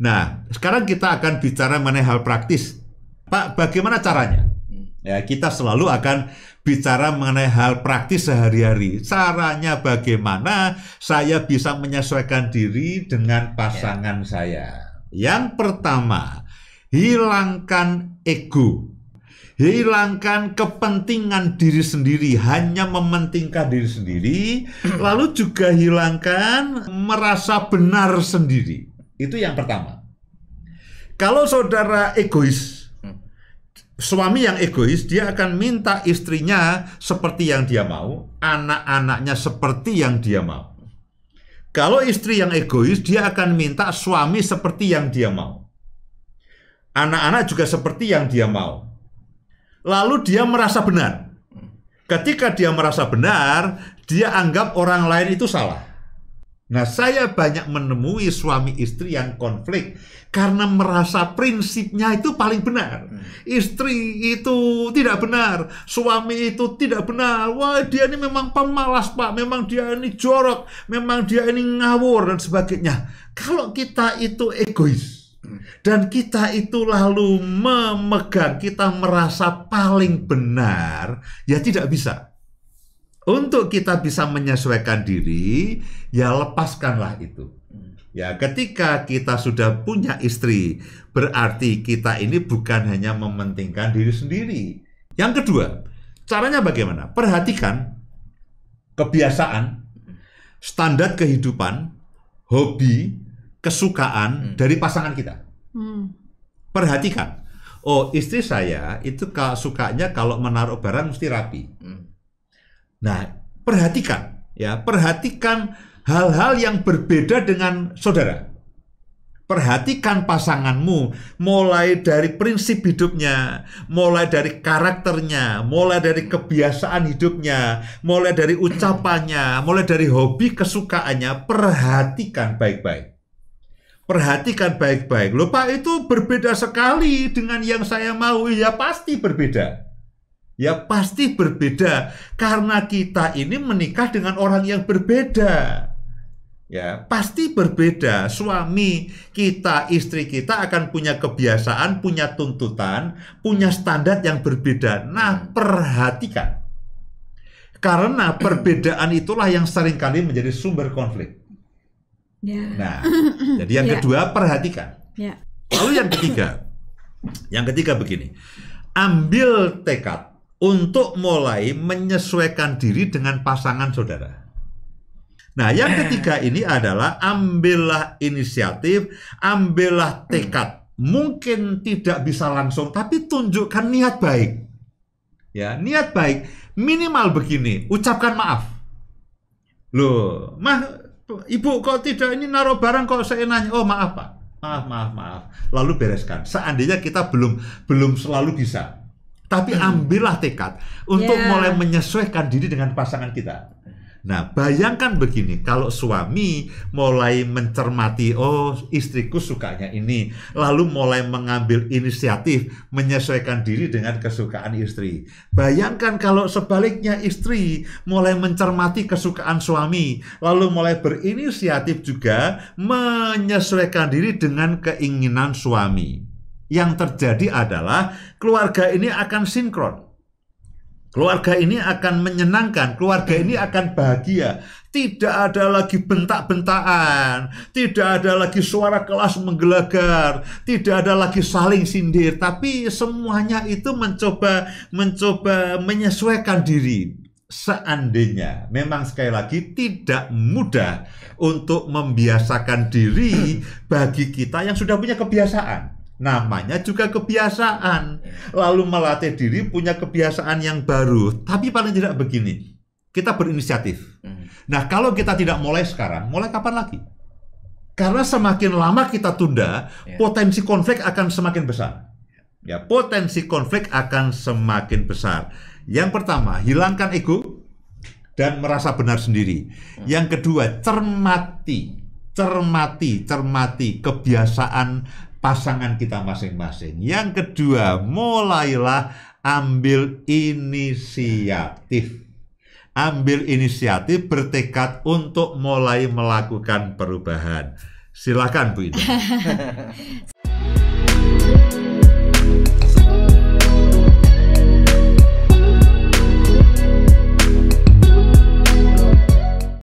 Nah, sekarang kita akan bicara mengenai hal praktis. Pak, bagaimana caranya? Ya, kita selalu akan bicara mengenai hal praktis sehari-hari. Caranya bagaimana saya bisa menyesuaikan diri dengan pasangan saya. Yang pertama, hilangkan ego. Hilangkan kepentingan diri sendiri, hanya mementingkan diri sendiri, lalu juga hilangkan merasa benar sendiri. Itu yang pertama. Kalau saudara egois, suami yang egois, dia akan minta istrinya seperti yang dia mau, anak-anaknya seperti yang dia mau. Kalau istri yang egois, dia akan minta suami seperti yang dia mau. Anak-anak juga seperti yang dia mau. Lalu dia merasa benar. Ketika dia merasa benar, dia anggap orang lain itu salah. Nah, saya banyak menemui suami istri yang konflik karena merasa prinsipnya itu paling benar. Istri itu tidak benar, suami itu tidak benar. Wah, dia ini memang pemalas, Pak. Memang dia ini jorok, memang dia ini ngawur dan sebagainya. Kalau kita itu egois dan kita itu lalu memegang, kita merasa paling benar, ya tidak bisa. Untuk kita bisa menyesuaikan diri, ya lepaskanlah itu. Ya, ketika kita sudah punya istri, berarti kita ini bukan hanya mementingkan diri sendiri. Yang kedua, caranya bagaimana? Perhatikan kebiasaan, standar kehidupan, hobi, kesukaan dari pasangan kita. Perhatikan. Oh, istri saya itu sukanya kalau menaruh barang mesti rapi. Nah, perhatikan ya, perhatikan hal-hal yang berbeda dengan saudara. Perhatikan pasanganmu, mulai dari prinsip hidupnya, mulai dari karakternya, mulai dari kebiasaan hidupnya, mulai dari ucapannya, mulai dari hobi kesukaannya. Perhatikan baik-baik. Perhatikan baik-baik. Loh Pak, itu berbeda sekali dengan yang saya mau. Ya pasti berbeda. Ya pasti berbeda. Karena kita ini menikah dengan orang yang berbeda. Ya pasti berbeda. Suami kita, istri kita akan punya kebiasaan, punya tuntutan, punya standar yang berbeda. Nah, perhatikan. Karena perbedaan itulah yang seringkali menjadi sumber konflik. Nah, jadi yang kedua perhatikan. Lalu yang ketiga begini, ambil tekad untuk mulai menyesuaikan diri dengan pasangan saudara. Nah, yang ketiga ini adalah ambillah inisiatif, ambillah tekad. Mungkin tidak bisa langsung, tapi tunjukkan niat baik. Ya, niat baik. Minimal begini, ucapkan maaf. Loh, Ibu kok tidak ini naruh barang kok seenaknya. Oh maaf Pak, maaf. Lalu bereskan. Seandainya kita belum selalu bisa, tapi ambillah tekad untuk mulai menyesuaikan diri dengan pasangan kita. Nah, bayangkan begini, kalau suami mulai mencermati, oh istriku sukanya ini, lalu mulai mengambil inisiatif menyesuaikan diri dengan kesukaan istri. Bayangkan kalau sebaliknya istri mulai mencermati kesukaan suami, lalu mulai berinisiatif juga menyesuaikan diri dengan keinginan suami. Yang terjadi adalah keluarga ini akan sinkron. Keluarga ini akan menyenangkan, keluarga ini akan bahagia. Tidak ada lagi bentak-bentakan, tidak ada lagi suara keras menggelegar, tidak ada lagi saling sindir, tapi semuanya itu mencoba menyesuaikan diri. Seandainya, memang sekali lagi tidak mudah untuk membiasakan diri bagi kita yang sudah punya kebiasaan. Namanya juga kebiasaan. Lalu melatih diri punya kebiasaan yang baru. Tapi paling tidak begini, kita berinisiatif. Nah, kalau kita tidak mulai sekarang, mulai kapan lagi? Karena semakin lama kita tunda, potensi konflik akan semakin besar. Ya, potensi konflik akan semakin besar. Yang pertama, hilangkan ego dan merasa benar sendiri. Yang kedua, cermati kebiasaan pasangan kita masing-masing. Yang kedua, mulailah ambil inisiatif. Ambil inisiatif, bertekad untuk mulai melakukan perubahan. Silakan Bu Ida.